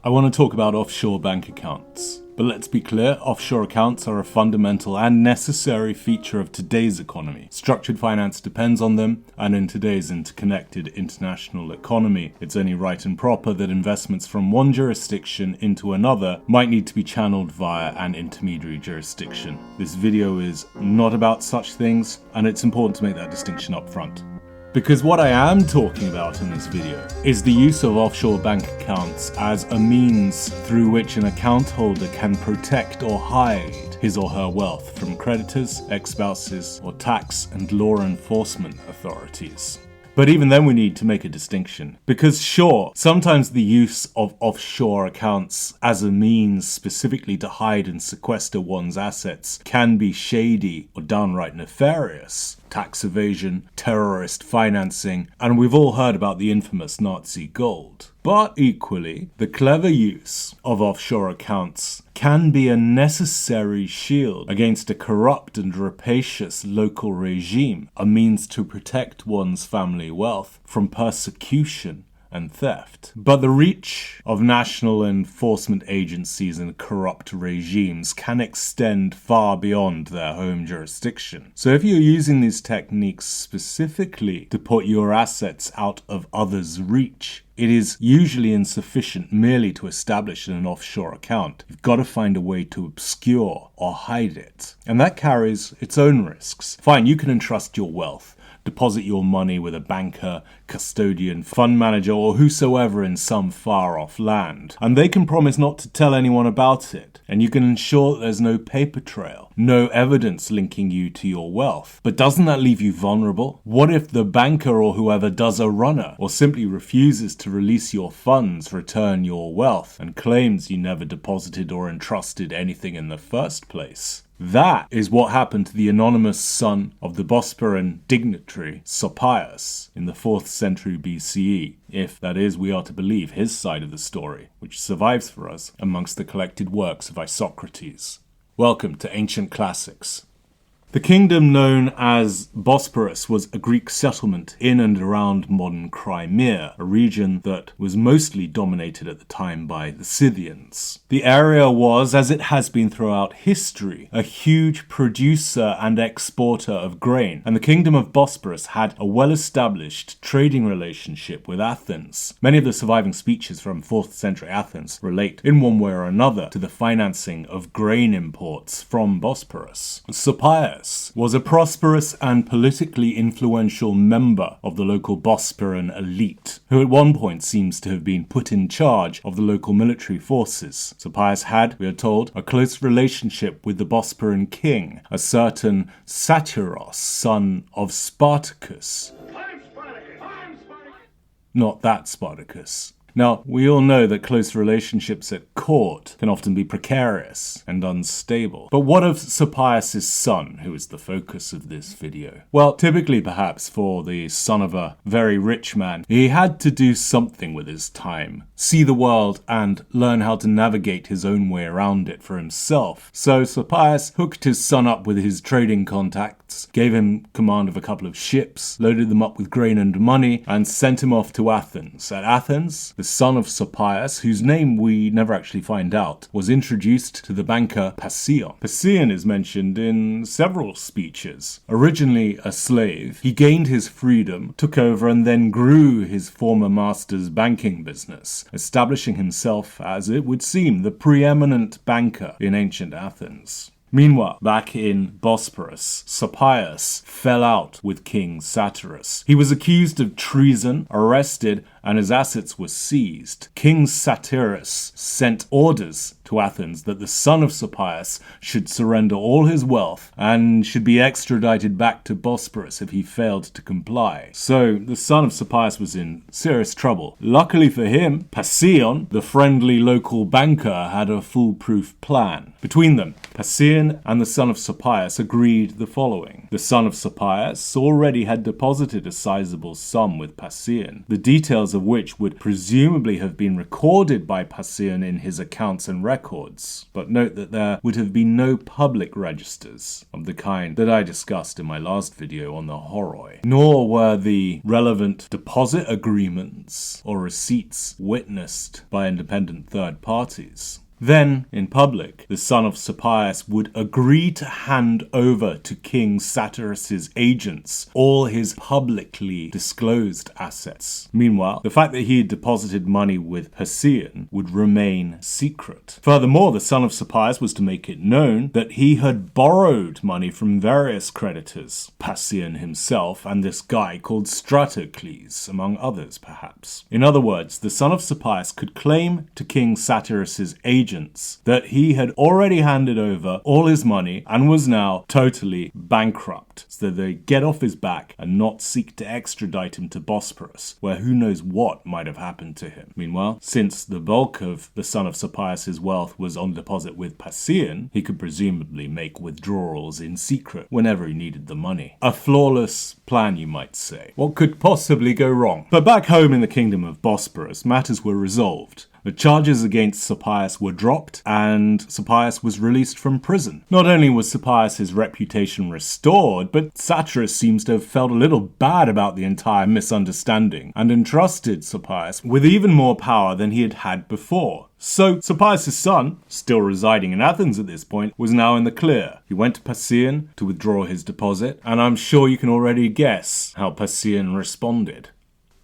I want to talk about offshore bank accounts. But let's be clear, offshore accounts are a fundamental and necessary feature of today's economy. Structured finance depends on them, and in today's interconnected international economy, it's only right and proper that investments from one jurisdiction into another might need to be channeled via an intermediary jurisdiction. This video is not about such things, and it's important to make that distinction up front. Because what I am talking about in this video is the use of offshore bank accounts as a means through which an account holder can protect or hide his or her wealth from creditors, ex-spouses, or tax and law enforcement authorities. But even then we need to make a distinction. Because sure, sometimes the use of offshore accounts as a means specifically to hide and sequester one's assets can be shady or downright nefarious. Tax evasion, terrorist financing, and we've all heard about the infamous Nazi gold. But equally, the clever use of offshore accounts can be a necessary shield against a corrupt and rapacious local regime, a means to protect one's family wealth from persecution and theft. But the reach of national enforcement agencies and corrupt regimes can extend far beyond their home jurisdiction. So if you're using these techniques specifically to put your assets out of others' reach, it is usually insufficient merely to establish an offshore account. You've got to find a way to obscure or hide it. And that carries its own risks. Fine, you can entrust your wealth. Deposit your money with a banker, custodian, fund manager, or whosoever in some far-off land. And they can promise not to tell anyone about it. And you can ensure that there's no paper trail, no evidence linking you to your wealth. But doesn't that leave you vulnerable? What if the banker or whoever does a runner, or simply refuses to release your funds, return your wealth, and claims you never deposited or entrusted anything in the first place? That is what happened to the anonymous son of the Bosporan dignitary Sopaios in the 4th century BCE, if, that is, we are to believe his side of the story, which survives for us amongst the collected works of Isocrates. Welcome to Ancient Classics. The kingdom known as Bosporos was a Greek settlement in and around modern Crimea, a region that was mostly dominated at the time by the Scythians. The area was, as it has been throughout history, a huge producer and exporter of grain, and the kingdom of Bosporos had a well-established trading relationship with Athens. Many of the surviving speeches from 4th century Athens relate, in one way or another, to the financing of grain imports from Bosporos. Sopaios was a prosperous and politically influential member of the local Bosporan elite, who at one point seems to have been put in charge of the local military forces. Sopaios had, we are told, a close relationship with the Bosporan king, a certain Satyros, son of Spartacus. Not that Spartacus. Now, we all know that close relationships at court can often be precarious and unstable. But what of Sopaios' son, who is the focus of this video? Well, typically perhaps for the son of a very rich man, he had to do something with his time, see the world and learn how to navigate his own way around it for himself. So Sopaios hooked his son up with his trading contacts, gave him command of a couple of ships, loaded them up with grain and money, and sent him off to Athens. At Athens, the son of Sopaios, whose name we never actually find out, was introduced to the banker Pasion. Pasion is mentioned in several speeches. Originally a slave, he gained his freedom, took over, and then grew his former master's banking business, establishing himself as, it would seem, the preeminent banker in ancient Athens. Meanwhile, back in Bosporos, Sopaios fell out with King Satyros. He was accused of treason, arrested, and his assets were seized. King Satyros sent orders to Athens that the son of Sopaios should surrender all his wealth and should be extradited back to Bosporos if he failed to comply. So the son of Sopaios was in serious trouble. Luckily for him, Pasion, the friendly local banker, had a foolproof plan. Between them, Pasion and the son of Sopaios agreed the following. The son of Sopaios already had deposited a sizable sum with Pasion. The details details of which would presumably have been recorded by Pasion in his accounts and records. But note that there would have been no public registers of the kind that I discussed in my last video on the horoi, nor were the relevant deposit agreements or receipts witnessed by independent third parties. Then, in public, the son of Sopaios would agree to hand over to King Satyros' agents all his publicly disclosed assets. Meanwhile, the fact that he had deposited money with Pasion would remain secret. Furthermore, the son of Sopaios was to make it known that he had borrowed money from various creditors, Pasion himself and this guy called Stratocles, among others perhaps. In other words, the son of Sopaios could claim to King Satyros' agents that he had already handed over all his money and was now totally bankrupt, so that they get off his back and not seek to extradite him to Bosporos, where who knows what might have happened to him. Meanwhile, since the bulk of the son of Sopaios' wealth was on deposit with Pasion, he could presumably make withdrawals in secret whenever he needed the money. A flawless plan, you might say. What could possibly go wrong? But back home in the kingdom of Bosporos, matters were resolved. The charges against Sopaios were dropped, and Sopaios was released from prison. Not only was Sopaios' reputation restored, but Satyros seems to have felt a little bad about the entire misunderstanding, and entrusted Sopaios with even more power than he had had before. So, Sopaios' son, still residing in Athens at this point, was now in the clear. He went to Pasion to withdraw his deposit, and I'm sure you can already guess how Pasion responded.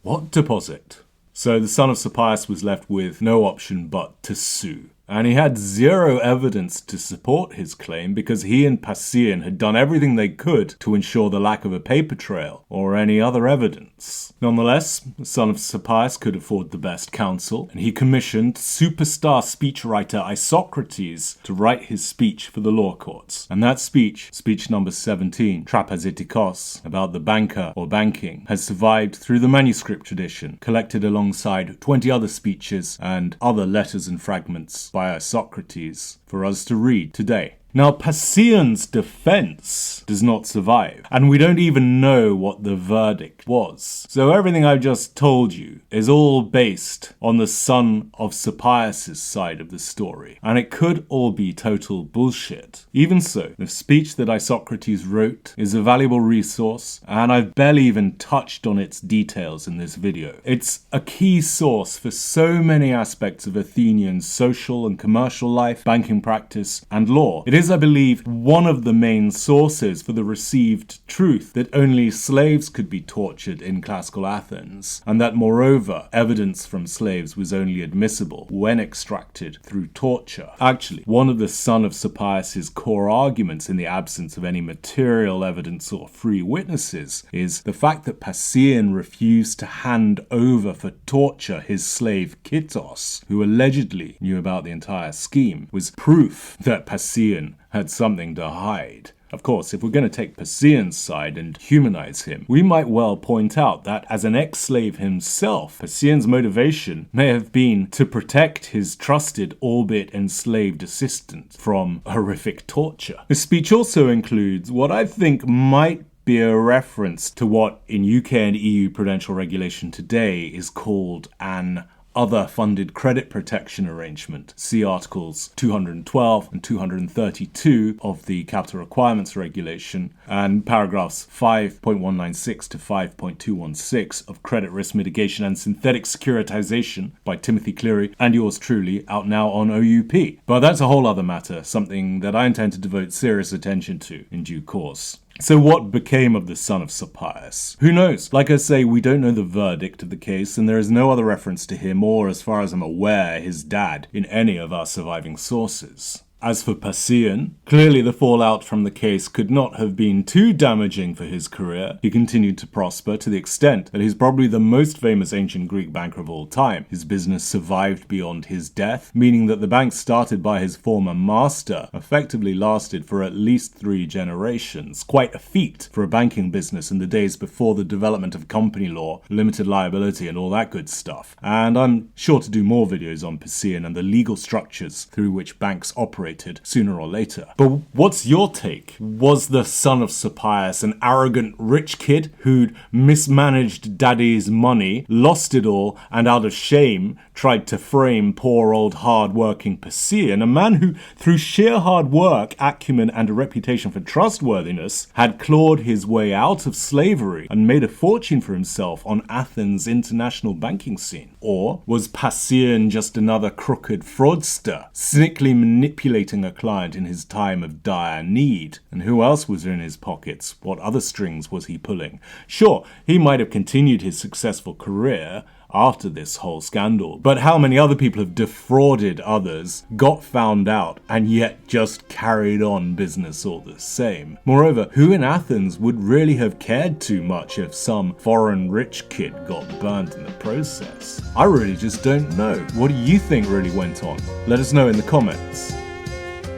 What deposit? So the son of Sopaios was left with no option but to sue. And he had zero evidence to support his claim because he and Pasion had done everything they could to ensure the lack of a paper trail or any other evidence. Nonetheless, the son of Sopaios could afford the best counsel, and he commissioned superstar speechwriter Isocrates to write his speech for the law courts. And that speech number 17, Trapezitikos, about the banker or banking, has survived through the manuscript tradition, collected alongside 20 other speeches and other letters and fragments by Isocrates for us to read today. Now, Pasion's defense does not survive, and we don't even know what the verdict was. So everything I've just told you is all based on the son of Sopaios' side of the story, and it could all be total bullshit. Even so, the speech that Isocrates wrote is a valuable resource, and I've barely even touched on its details in this video. It's a key source for so many aspects of Athenian social and commercial life, banking practice, and law. It is, I believe, one of the main sources for the received truth that only slaves could be tortured in classical Athens, and that moreover, evidence from slaves was only admissible when extracted through torture. Actually, one of the son of Sopaios' core arguments in the absence of any material evidence or free witnesses is the fact that Pasion refused to hand over for torture his slave Kitos, who allegedly knew about the entire scheme, was proof that Pasion had something to hide. Of course, if we're going to take Pasion's side and humanize him, we might well point out that as an ex-slave himself, Pasion's motivation may have been to protect his trusted, albeit enslaved assistant from horrific torture. The speech also includes what I think might be a reference to what in UK and EU prudential regulation today is called an other funded credit protection arrangement. See Articles 212 and 232 of the Capital Requirements Regulation and paragraphs 5.196 to 5.216 of Credit Risk Mitigation and Synthetic Securitization by Timothy Cleary and yours truly, out now on OUP. But that's a whole other matter, something that I intend to devote serious attention to in due course. So what became of the son of Sopaios? Who knows? Like I say, we don't know the verdict of the case, and there is no other reference to him or, as far as I'm aware, his dad in any of our surviving sources. As for Pasion, clearly the fallout from the case could not have been too damaging for his career. He continued to prosper to the extent that he's probably the most famous ancient Greek banker of all time. His business survived beyond his death, meaning that the bank started by his former master effectively lasted for at least 3 generations. Quite a feat for a banking business in the days before the development of company law, limited liability, and all that good stuff. And I'm sure to do more videos on Pasion and the legal structures through which banks operate separated sooner or later. But what's your take? Was the son of Sopaios an arrogant rich kid who'd mismanaged daddy's money, lost it all, and out of shame tried to frame poor old hard-working Pasion, a man who, through sheer hard work, acumen, and a reputation for trustworthiness, had clawed his way out of slavery and made a fortune for himself on Athens' international banking scene? Or was Pasion just another crooked fraudster, cynically manipulating a client in his time of dire need? And who else was in his pockets? What other strings was he pulling? Sure, he might have continued his successful career after this whole scandal, but how many other people have defrauded others, got found out, and yet just carried on business all the same? Moreover, who in Athens would really have cared too much if some foreign rich kid got burnt in the process? I really just don't know. What do you think really went on? Let us know in the comments.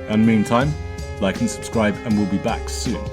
And meantime, like and subscribe, and we'll be back soon.